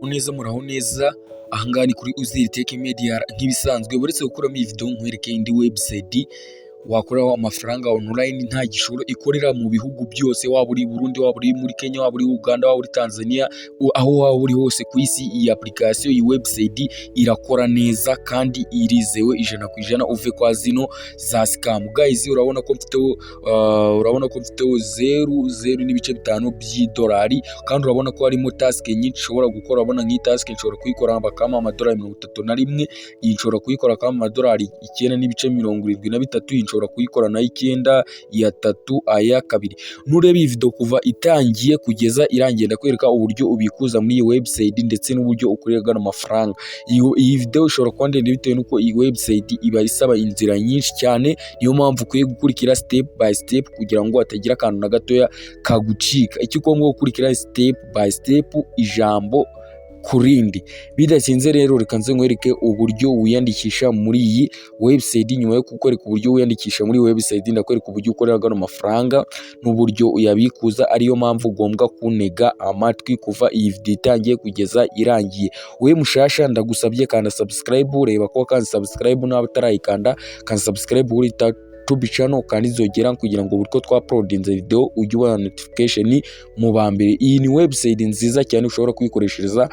Neza muraho neza ahangaha ni kuri Uziri Tech Media nk'ibisanzwe uretse gukuramo iyi video nkwereke indi website wakoreraho amafaranga online nta gishoro ikorera mu bihugu byose, waba uri Burundi, waba uri muri Kenya, waba uri Uganda, waba uri Tanzania, aho waba uri hose ku isi. Iyi application, iyi website irakora neza kandi irizewe 100%. Uve kwa zino za scam guys, urabona ko mfiteho 0.5 by'idolari, kandi urabona ko harimo task nyinshi ushobora gukora. Urabona nk'iyi task nshobora kuyikora bakama amadolari 31, iyi nshobora kuyikora kama amadolari 9.73, nshobora kuyikora na 9 ya 3 aya 2. Nureba iyi video kuva itangiye kugeza irangiye ndakwereka uburyo ubikuza muri iyi website ndetse n'uburyo ukorera amafaranga. Iyi video ishobora kuba ndende bitewe nuko iyi website iba isaba inzira nyinshi cyane, niyo mpamvu ukwiye gukurikira step by step kugira ngo hatagira akantu na gatoya kagucika. Icyo ugomba gukurikira step by step, ijambo kurindi. Bidatinze rero reka nze nkwereke uburyo wiyandikisha muri iyi website. Nyuma yo kukwereka uburyo wiyandikisha muri website, ndakwereka uburyo ukorera amafaranga n'uburyo uyabikuza. Ariyo mpamvu ugombwa kunega amatwi kuva iyi video itangiye kugeza irangiye. We mushasha ndagusabye kanda subscribe, reba ko kandi subscribe nawe utarayikanda kandi subscribe uri YouTube channel kandi izogera kugira ngo buri ko twa uploadinze video ujye ubona notification mu bambere. Iyi ni website nziza cyane ushobora kuyikoreshereza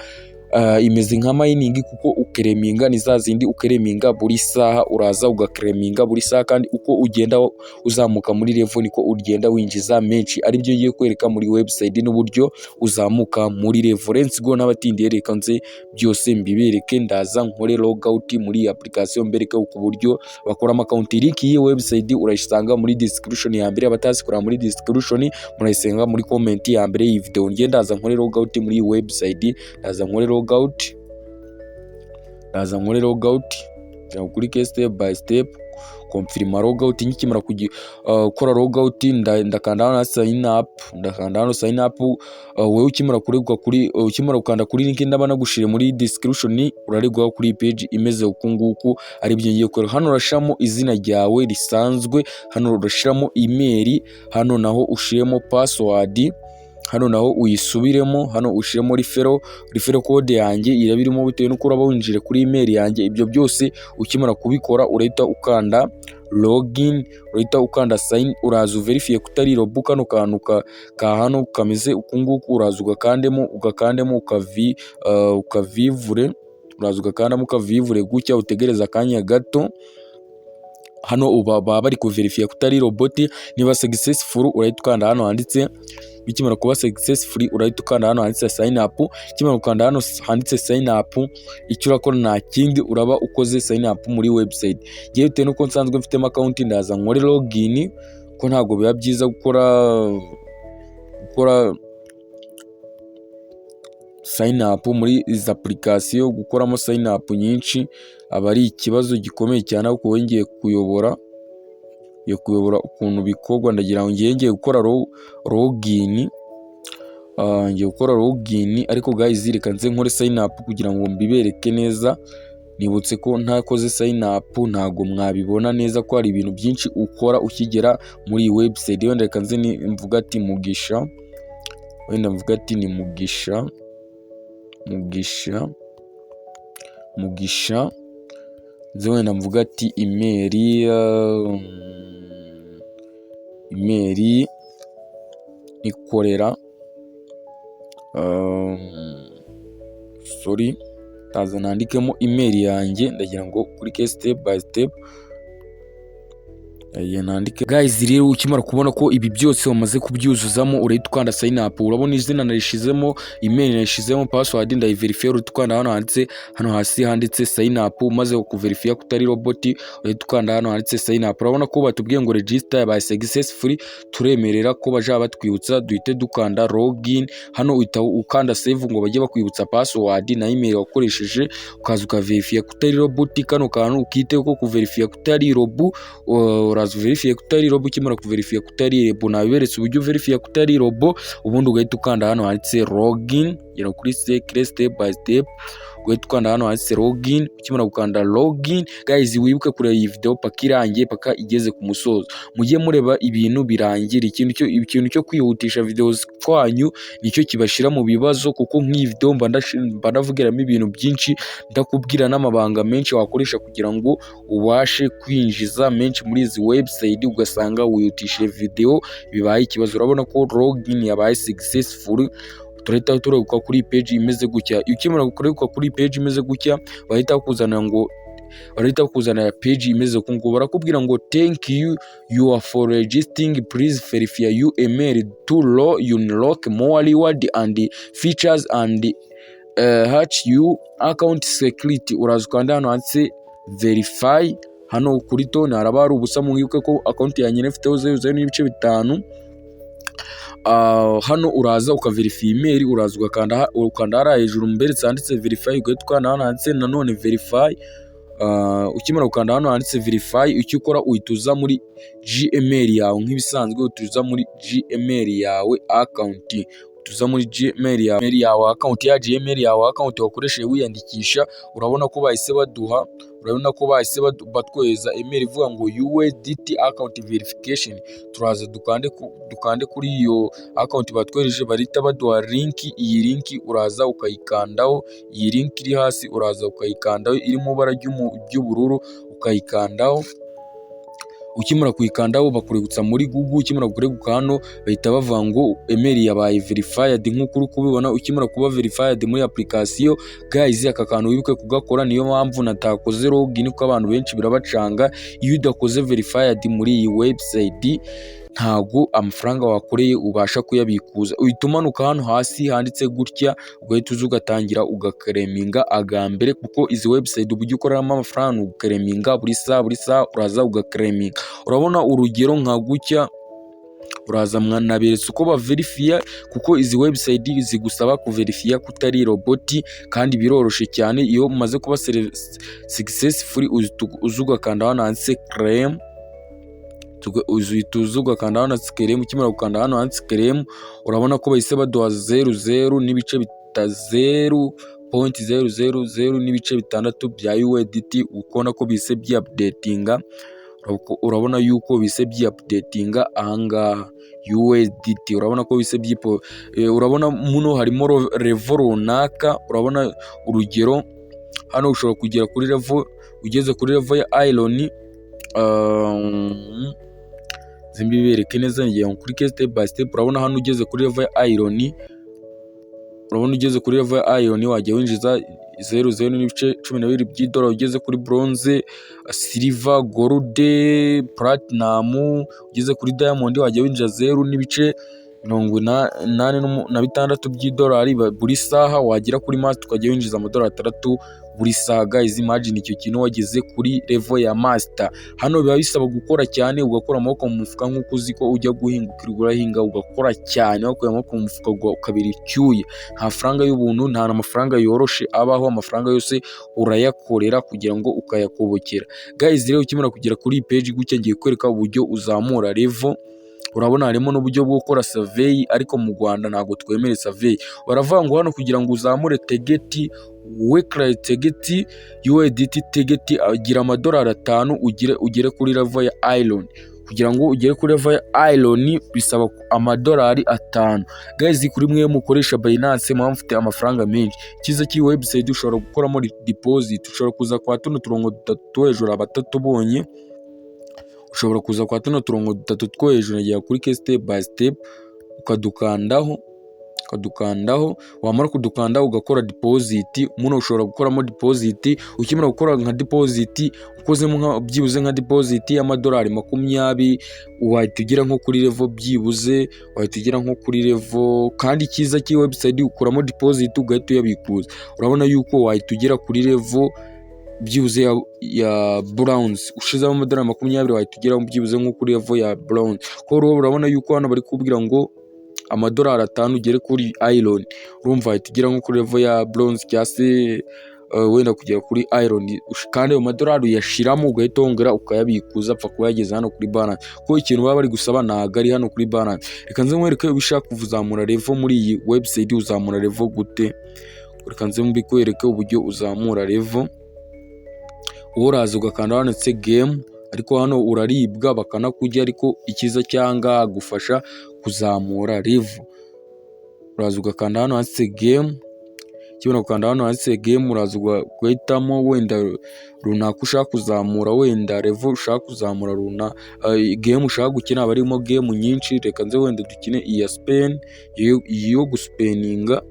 imeze nka mining, kuko ukereminga ni za zindi ukereminga buri saha, uraza ugakereminga buri saha, kandi uko ugenda uzamuka muri level niko ugenda winjiza menshi. Ari byo ngiye kwereka muri website n'uburyo uzamuka muri level. Let's go n'abatindiye reka nze byose mbibereke. Ndaza nkore logout muri application mbereke uko buryo bakora account. Link iyi website urayisanga muri description ya mbere, abatazikora muri description murayisenga muri comment ya mbere iyi video. Ndaza nkore logout muri website, ndaza nkore logout, kuri step by step confirm logout. Nkimara gukora logout ndakanda hano sign up, wewe ukimara gukanda kuri link ndaba nagushire muri description, uraregwa kuri page imeze uku nguku. Ari byo ngiye gukora. Hano urashiramo izina ryawe risanzwe, hano urashiramo email, hano naho ushiremo password, hano naho uyisubiremo, hano ushiremo referral code yanjye irabirimo bitewe nuko uraba winjire kuri email yanjye. Ibyo byose ukimara kubikora urahita ukanda login, urahita ukanda sign, uraza verify kutari robo. Kano kantu ka hano kameze uku nguku uraza ugakandemo ukavivure, uraza ugakandamo ukavivure gutya, utegereza akanya gato. Hano baba bari ku verify kutari robot. Niba successful urahita ukanda hano handitse, bikimara kuba successful urahita ukanda hano handitse sign up. Kimara ukanda hano handitse sign up, icyo urakora nta kindi, uraba ukoze sign up muri website. Ngiye bitewe nuko nsanzwe mfite account, ndaza nkore login, ko ntago biba byiza gukora sign up muri izi application. Gukoramo sign up nyinshi aba ari ikibazo gikomeye cyane, kuko wengeye kuyobora ukuntu bikorwa. Ndagira ngo ngiye gukora login, ariko guys reka nze nkore sign up kugira ngo mbibereke neza. Nibutse ko ntakoze sign up ntago mwabibona neza, ko hari ibintu byinshi ukora ukigera muri iyi website. Wenda reka nze mvuga ati Mugisha, wenda mvuga ati ni Mugisha, nze wenda mvuga ati email ikorera taza nandikemo email yanjye. Ndagira ngo kuri step by step nandike. Guys rero ukimara kubona ko ibi byose wamaze kubyuzuzamo, urahita ukanda sign up. Urabona izina narishizemo, email narishizemo, password ndayiverify, urahita ukanda hano handitse, hano hasi handitse sign up. Umaze kuverify kutari robot urahita ukanda hano handitse sign up. Urabona ko batubwiye ngo register by successful, turemerera ko baje batwibutsa duhite dukanda login. Hano uhita ukanda save ngo bajye bakwibutsa password na email wakoresheje, ukaza ukaverify kutari robot. Kano kantu ukite ko kuverify kutari robo, verify kutari robo. Kimara kuverify kutari robo nabiberetse uburyo verify kutari robo, ubundi ugahita ukanda hano handitse login. Kuri step by step ugahita ukanda hano handitse login. Ukimara gukanda login guys, wibuke kureba iyi video paka irangiye, paka igeze ku musozo, mujye mureba ibintu birangira. Ikintu cyo kwihutisha videos kwanyu nicyo kibashira mu bibazo, kuko nk'iyi video mba ndavugiramo ibintu byinshi, ndakubwira n'amabanga menshi wakoresha kugira ngo ubashe kwinjiza menshi muri izi website, ugasanga wihutishije video bibaye ikibazo. Urabona ko login yabaye successful. Turahita turebuka kuri page imeze gutya. Ukimara kurebuka kuri page imeze gutya, bahita bakuzanira page imeze kungu, barakubwira ngo thank you for registering, please verify your email to unlock more reward and features and hatch you account security. Uraza ukanda hano handitse verify, hano kuri tone haraba hari ubusa, mwibuke ko account yanjye ifiteho 0.5. Hano uraza ukaverify email, uraza ukanda hara hejuru mbere handitse verify, ugahita ukanda hano handitse nanone verify. Ukimara gukanda hano handitse verify, icyo ukora uhituza muri Gmail yawe nk'ibisanzwe, utuza muri Gmail yawe account, tuza muri Gmail yawe account ya Gmail yawe account wakoresheje wiyandikisha. Urabona ko bahise batwohereza email ivuga ngo USDT account verification. Turaza dukande kuri iyo account batwohereje, barita baduha link. Iyi link uraza ukayikandaho, iyi link iri hasi uraza ukayikandaho, iri mu bara ry'ubururu ukayikandaho. Ukimara kuyikandaho bakuregutsa muri Google. Ukimara kureguka hano bahita bavuga ngo email yabaye verified nk'uko uri kubibona. Ukimara kuba verified muri application guys, aka kantu wibuke kugakora, niyo mpamvu natakoze login ko abantu benshi birabacanga. Iyo udakoze verified muri iyi website ntago amafaranga wakoreye ubasha kuyabikuza. Uhita umanuka hano hasi handitse gutya, ugahita uza ugatangira ugakereminga agambere, kuko izi website uburyo ukoramo amafaranga ugakereminga buri saa uraza ugakereminga. Urabona urugero nka gutya, uraza mwanaberetse uko baverifia, kuko izi website zigusaba kuverifia kutari roboti, kandi biroroshe cyane. Iyo umaze kuba successful uzugakanda hano handitse claim, ugakanda hano claim. Ukimara gukanda hano handitse claim, urabona ko bahise baduha 0.000 n'ibice bitandatu bya USDT. Ukona ko bise byupdatinga, urabona yuko bise byupdatinga ahangaha USDT. Urabona ko bise urabona muno harimo level runaka. Urabona urugero hano ushobora kugera kuri level, ugeze kuri level ya iron. Zimbibereke neza ngiye kuri step by step. Urabona hano ugeze kuri level ya iron, wajya winjiza 0.12 by'idolari. Ugeze kuri bronze, silver, gold, platinum, ugeze kuri diamond wajya winjiza 0.86 by'idolari buri saha. Wagera kuri master ukajya winjiza $6 buri saha. Guys, imagine icyo kintu wageze kuri level ya master. Hano biba bisaba gukora cyane, ugakora amaboko mu mufuka, nk'uko uzi ko ujya guhinga urahinga ugakora cyane, wakuye amaboko mu mufuka ukabira icyuye. Nta faranga y'ubuntu, nta amafaranga yoroshe abaho. Amafaranga yose urayakorera kugira ngo ukayakobokera. Guys, rero ukimara kugera kuri page gutya, ngiye kwereka uburyo uzamura level. Urabona harimo n'uburyo bwo gukora survey, ariko mu Rwanda ntabwo twemere survey. Baravuga ngo hano kugira ngo uzamure tegeti, weekly tegeti, USDT tegeti, agira $5 ugere kuri level ya iron. Kugira ngo ugere kuri level ya iron bisaba $5. Guys, kuri mwe mukoresha Binance mufite amafaranga menshi, kiza ki website ushobora gukoramo deposit. Ushobora kuza kwa tuno turongo dutatu hejuru abatatubonye, ushobora kuza kwa tuno turongo dutatu two hejuru, nagiye kuri step by step ukadukandaho. Wamara kudukandaho ugakora deposit. Muno ushobora gukoramo deposit. Ukimara gukora nka deposit, ukozemo nka byibuze nka deposit $20, wahita ugera nko kuri level, byibuze wahita ugera nko kuri level. Kandi kiza ki website ukuramo deposit ugahita uyabikuza. Urabona yuko wahita ugera kuri level byibuze ya bronze. Ushizemo $20 wahita ugera byibuze nko kuri level ya bronze. Ko urabona yuko hano bari kubwira ngo $5 ugere kuri iron. Urumva wahita ugera nko kuri level ya bronze cyangwa se wenda kugera kuri iron, kandi ayo $5 uyashiramo ugahita wongera ukayabikuza, apfa kuyageza hano kuri Binance. Ko ikintu baba bari gusaba ntago ari hano kuri Binance. Reka nze nkwereke ubishaka kuzamura level muri iyi website. Uzamura level gute? reka nze mbikwereke uburyo uzamura level. Uraza ugakanda handitse game, ariko hano uraribwa bakanakurya, ariko ikiza cyanga gufasha kuzamura level. Uraza ugakanda hano handitse game, kibona gukanda hano handitse game, uraza ugahitamo wenda runaka ushaka kuzamura, wenda level ushaka kuzamura runaka, game ushaka gukina aba arimo game nyinshi. Reka nze wenda dukine iya Spain, iyo guspeninga.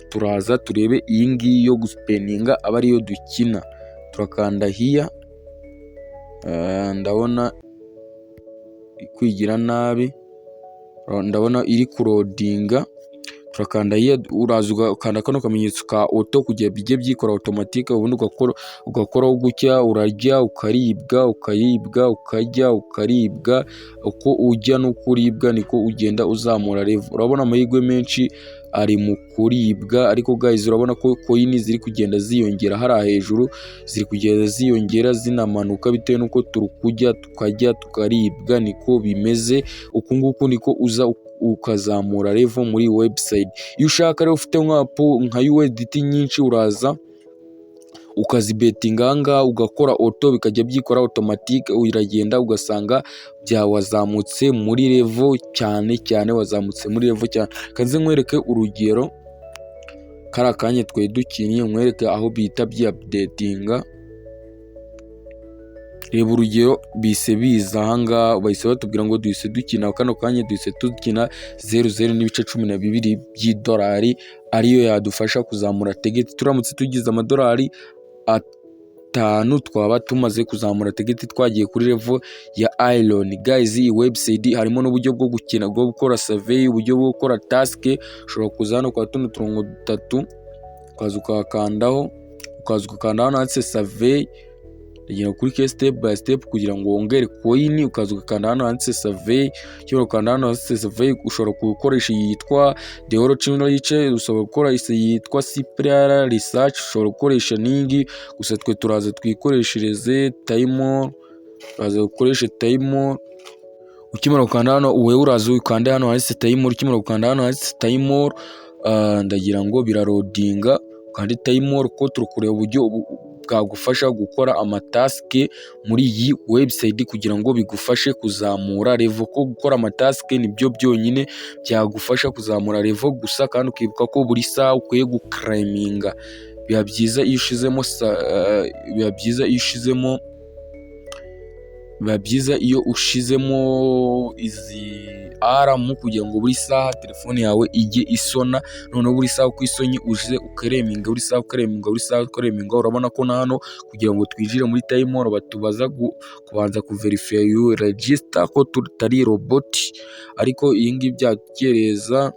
Turaza turebe iyi ngiyi yo guspeninga aba ariyo dukina. Turakanda hiya, ndabona kwigira nabi, ndabona iri kurodinga. Turakanda hiya, uraza ugakanda kano kamenyetso ka auto kugira bijye byikora automatique, ubundi ugakoraho gutya, urarya ukaribwa, ukayibwa, ukarya ukaribwa. Uko ujya no kuribwa niko ugenda uzamura level. Urabona amahirwe menshi ari mu kuribwa, ariko guys urabona ko coin ziri kugenda ziyongera hariya hejuru, ziri kugenda ziyongera zinamanuka bitewe nuko turukujya tukajya tukaribwa. Niko bimeze, uku nguku niko uza ukazamura level muri website. Iyo ushaka rero ufite nka USDT nyinshi, uraza ukazibetinga ahangaha, ugakora auto bikajya byikora automatique, uragenda ugasanga wazamutse muri level cyane, wazamutse muri level cyane. Kaze nkwereke urugero, kari akanya twe dukinye, nkwereke aho bita updatinga. Reba urugero bise biza ahangaha, bahise batubwira ngo duhise dukina kano kanya, duhise dukina 0.12 by'idolari, ariyo yadufasha kuzamura tegeti. Turamutse tugize amadolari 5 twaba tumaze kuzamura tegeti, twagiye kuri level ya iron. Guys, iyi website harimo n'uburyo bwo gukina, bwo gukora survey, uburyo bwo gukora task. Ushobora kuza hano kwa tuno turongo dutatu, ukaza ukakandaho, ukaza ukakanda hano handitse survey, ugenda kuri step by step kugira ngo wongere coin. Ukaza ukakanda hano handitse survey, cyo ukanda hano handitse survey. Ushobora gukoresha yitwa The Original Yice, ushobora gukora yitwa Simple Research, ushobora gukoresha ningi. Gusa twe turaza twikoreshereze Time, uraza gukoresha Time. Ukimara gukanda hano uwe uraza ukanda hano handitse Time, ukimara gukanda hano handitse Time, ndagira ngo birarodinga. Kandi Time ko turukureba uburyo bwagufasha gukora amataske muri iyi website kugira ngo bigufashe kuzamura level. Ko gukora amataske nibyo byonyine byagufasha kuzamura level gusa, kandi ukibuka ko buri saha ukwiye guclaiminga. Biba byiza iyo ushizemo izi alarm kugira ngo buri saha telefone yawe ijye isona. Noneho buri saha uko isonye uje ukareminga, buri saha ukareminga. Urabona ko na hano kugira ngo twinjire muri Time batubaza kubanza kuverify you register ko tutari robot, ariko iyi ngiyi byakereza.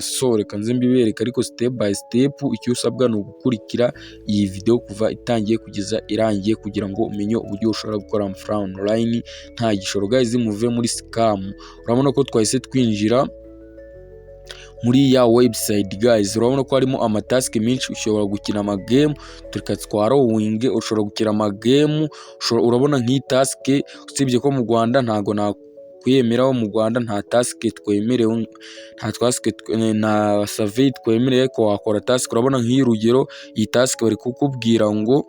So reka nze mbibereka, ariko step by step. Icyo usabwa ni ugukurikira iyi video kuva itangiye kugeza irangiye kugira ngo umenye uburyo ushobora gukora amafaranga online nta gishoro. Guys, muve muri scam. Urabona ko twahise twinjira muri ya website. Guys, urabona ko harimo amatask menshi. Ushobora gukina ama game, tureka twarowing, ushobora gukina ama game. Urabona nk'iyi task, usibye ko mu Rwanda ntago kwiyemeraho, mu Rwanda nta task twemerewe, nta survey twemereye ko wakora task. Urabona nk'iyi rugero, iyi task bari kukubwira ngo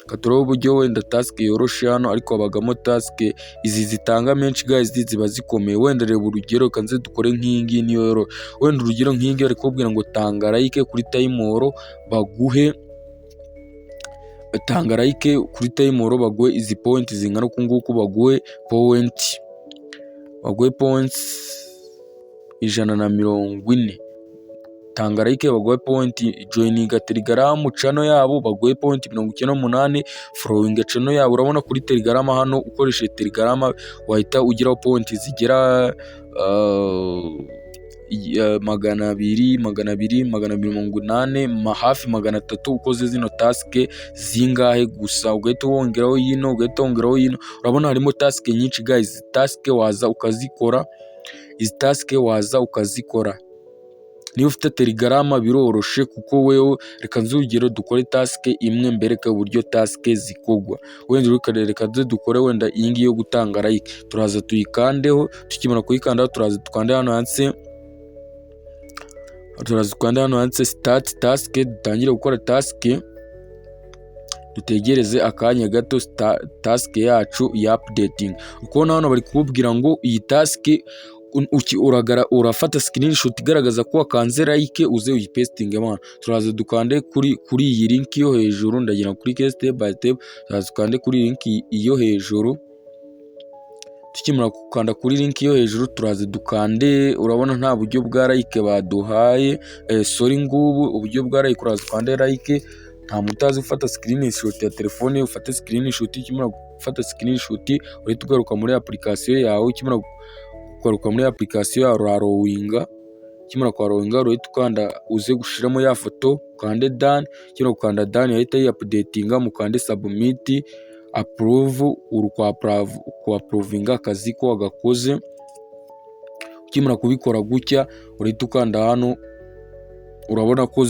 katuraho uburyo wenda task yoroshe hano, ariko abagamo task izi zitanga menshi. Guys, ziba zikomeye. Wenda reba urugero, kanze dukore nk'ingi niyo yoro. Wenda urugero nk'ingi bari kubwira ngo tanga like kuri Time baguhe, tanga like kuri Time baguhe izi point zingana uku nguku, baguhe points 140. Tanga like baguhe point, joining Telegram channel yabo baguhe point 98, following channel yabo. Urabona kuri Telegram hano, ukoresheje Telegram wahita ugiraho point zigera 200, 280, hafi 300 ukoze zino task zingahe gusa. Ugahita wongeraho yino, urabona harimo task nyinshi. Guys, task waza ukazikora, izi task waza ukazikora. Niba ufite Telegram biroroshe, kuko wewe reka nzugero dukore task imwe mbereka uburyo task zikogwa. Wenda reka dukore wenda iyi ngiyi yo gutanga like. Turaza tuyikandeho, tukimara kuyikandaho turaza tukande hano handitse turaza dukanda hano handitse start task, dutangire gukora task, dutegereze akanya gato task yacu ya updating. Ukubona hano bari kubwira ngo iyi task urafata screenshot igaragaza ko wakanze like uze uyipestinge hano. Turaza dukande kuri iyi link yo hejuru, ndagira kuri step by step. Turaza dukande kuri link iyo hejuru. Tukimara gukanda kuri link yo hejuru turaza dukande, urabona nta buryo bwa like baduhaye, sorry ngubu uburyo bwa like, uraza dukande like. Nta mutazi ufata screenshot ya telefone, ufate screenshot. Ukimara gufata screenshot urahita ugaruka muri application yawe. Ukimara kugaruka muri application yawe urarowinga. Ukimara kwarowinga urahita ukanda uze gushiramo ya foto, ukande done. Ukimara gukanda done yahita yi-updatinga, mukande submit approve, ku approvinga akazi ko wagakoze. Ukimara kubikora gutya urahita ukanda hano, urabona ko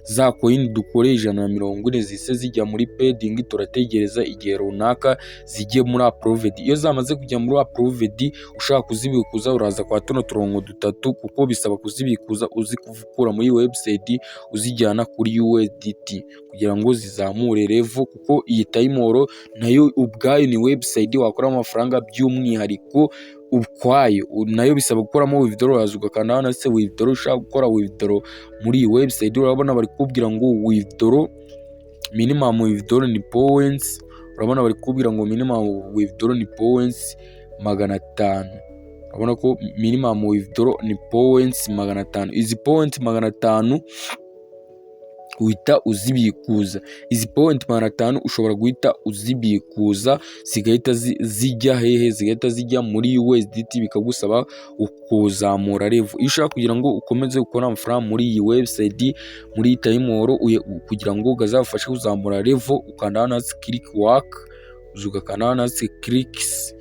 za coin dukore 140 zise zijya muri pending. Turategereza igihe runaka zijye muri approved. Iyo zamaze kujya muri approved ushaka kuzibikuza uraza kwa tuno turongo dutatu, kuko bisaba kuzibikuza uzi kuvukura muri website uzijyana kuri USDT kugira ngo zizamure level, kuko iyi Taimoro nayo ubwayo ni website wakora amafaranga by'umwihariko ukwayo, nayo bisaba gukoramo withdraw. Uraza ugakanda hano se withdraw. Ushaka gukora withdraw muri iyi website urabona bari kubwira ngo withdraw minimum withdraw ni points. Urabona bari kubwira ngo minimum withdraw ni points 500. Urabona ko minimum withdraw ni points 500. Izi points 500 uhita uzibikuza. Izi point 500 ushobora guhita uzibikuza zigahita zijya hehe, zigahita zijya muri USDT, bikagusaba ukuzamura level. Iyo ushaka kugira ngo ukomeze gukora amafaranga muri iyi website muri Taimoro kugira ngo gazafashe kuzamura level, ukanda hano click work, ugakanda hano clicks.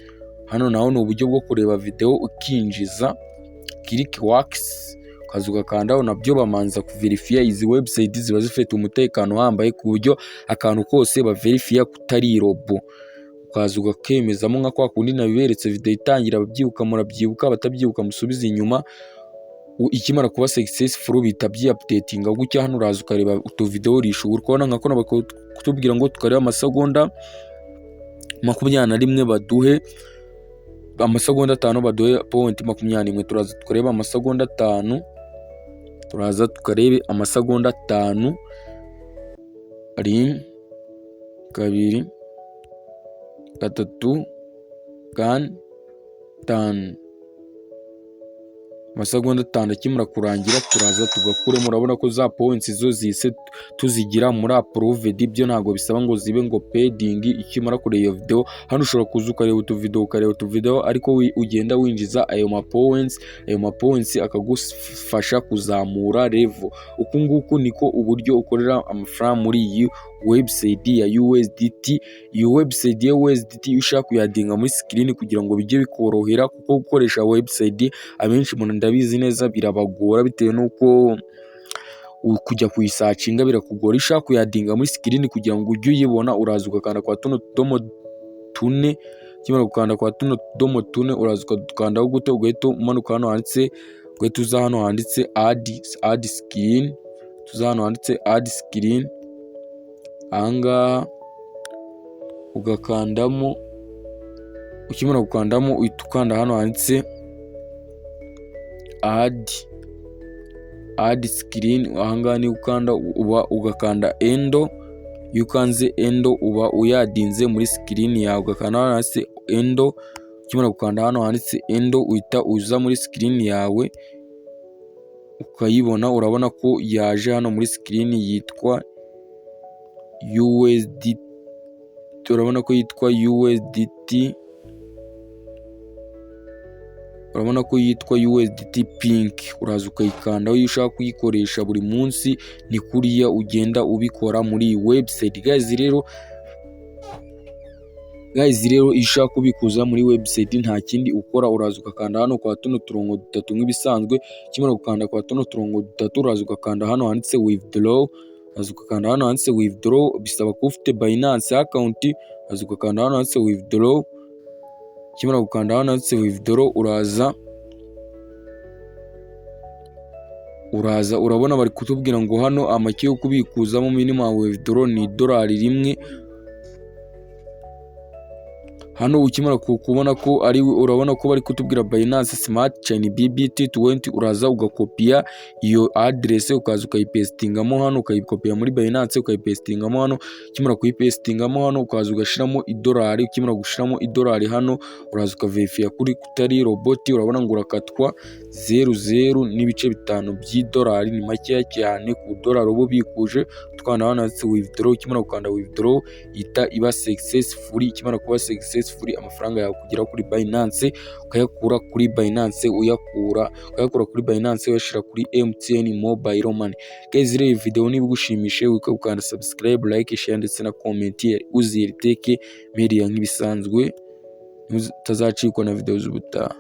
Hano naho ni uburyo bwo kureba video ukinjiza click works, ukaza ugakandaho. Nabyo bamanza kuverifya izi website ziba zifite umutekano wambaye ku buryo akantu kose baverifya kutari robo. Ukaza ugakemezamo nka kwa kundi nabiberetse video itangira, babyibuka murabyibuka, abatabyibuka musubiza inyuma. Ikimara kuba successful bita updatinga gutya. Hano uraza ukareba utu video urishobora kubona nka kono bakutubwira ngo tukareba amasegonda 21 baduhe amasegonda 5 baduhe point 21. Turaza tukareba amasegonda 5, turaza tukarebe amasegonda 5 rimwe 2 3 4 5. Amasegonda 5 akimara kurangira turaza tugakuremo. Urabona ko za points zo zise tuzigira muri approved. Ibyo ntago bisaba ngo zibe ngo pending. Ikimara kureba iyo video hano ushobora kuza ukareba utu video ariko ugenda winjiza ayo ma points akagufasha kuzamura level. Uku nguku niko uburyo ukorera amafaranga muri iyi website ya USDT. Iyo website ya USDT ushaka kuyadinga muri screen kugira ngo bijye bikorohera, kuko gukoresha website abenshi ndabizi neza birabagora bitewe nuko kujya kuyisacinga birakugora. Ushaka kuyadinga muri screen kugira ngo ujye uyibona uraza ugakanda kwa tuno tudomo tune. Kimara gukanda kwa tuno tudomo tune uraza ukadukandaho gute, ugahita umanuka hano handitse, ugahita uza hano handitse add screen. Tuza hano handitse add screen, ahangaha ugakandamo. Ukimara gukandamo uhita ukanda hano handitse add screen. Ahangaha ni ukanda uba ugakanda endo. Iyo ukanze endo uba uyadinze muri screen yawe, ugakanda hano handitse endo. Ukimara gukanda hano handitse endo uhita uza muri screen yawe ukayibona. Urabona ko yaje hano muri screen yitwa USDT. Urabona ko yitwa USDT. Urabona ko yitwa USDT Pink. Uraza ukayikandaho. Iyo ushaka kuyikoresha buri munsi ni kuriya ugenda ubikora muri iyi website. Guys rero iyo ushaka kubikuza muri website nta kindi ukora, uraza ugakanda hano kwa tuno turongo dutatu nk'ibisanzwe. Kimara gukanda kwa tuno turongo dutatu uraza ugakanda hano handitse withdraw. Uraza ugakanda hano handitse withdraw, bisaba ko ufite Binance account. Uraza ugakanda hano handitse withdraw. Kimara gukanda hano handitse withdraw uraza uraza urabona bari kutubwira ngo hano amake yo kubikuzamo minimum withdraw ni $1. Hano ukimara kubona ko ari urabona ko bari kutubwira Binance Smart Chain BBT20, uraza ugakopiya iyo address ukaza ukayipestingamo hano, ukayikopiya muri Binance ukayipestingamo hano. Ukimara kuyipestingamo hano ukaza ugashiramo $1. Ukimara gushiramo $1 hano uraza ukaverifya kuri kutari robot, urabona ngo urakatwa 0.5 by'I$. Ni make cyane ku $1 ubu bikuje. Twana banatse withdraw, ukimara gukanda withdraw ita iba successful. Ikimara kuba successful amafaranga yawe kugera kuri Binance, ukayakura kuri Binance uyakura kuri Binance uyashira kuri MTN Mobile Money. Guys, rero video niba ugushimishe ukanda subscribe, like, share ndetse na comment Uziri Tech Media nk'ibisanzwe, utazacikwa na video z'ubutaha.